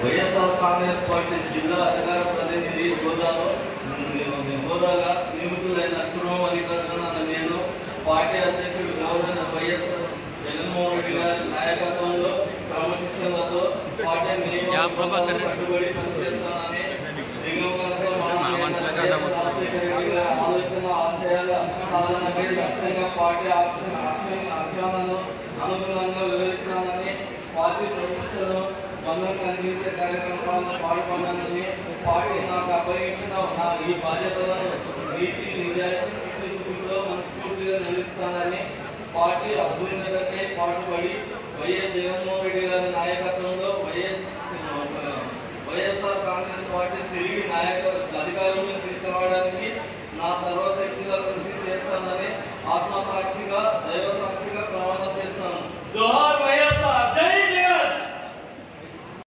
YSR Congress party జిల్లా అధికార ప్రతినిధి హోదాగా నియమితులైన అధికారులను నేను పార్టీ అధ్యక్షుడు గౌరవ వైఎస్ జగన్మోహన్ రెడ్డి గారి నాయకత్వంలో క్రమశిక్షణతో పార్టీ కట్టుబడి పనిచేస్తానని ఆలోచన ఆశయాల సాధనపై లక్ష్యంగా పార్టీ ఆశయాలను అనుగుణంగా వివరిస్తానని పార్టీ ప్రతిష్టను బంధం కలిగించే కార్యక్రమాలను పాల్గొనాలని పార్టీ నాకు అప్పగించిన ఈ బాధ్యతలను నీతి నిజాయితీతో మనస్ఫూర్తిగా నిర్వహిస్తానని పార్టీ అభ్యున్నతకై పాటుపడి వైఎస్ జగన్మోహన్ రెడ్డి గారి నాయకత్వంలో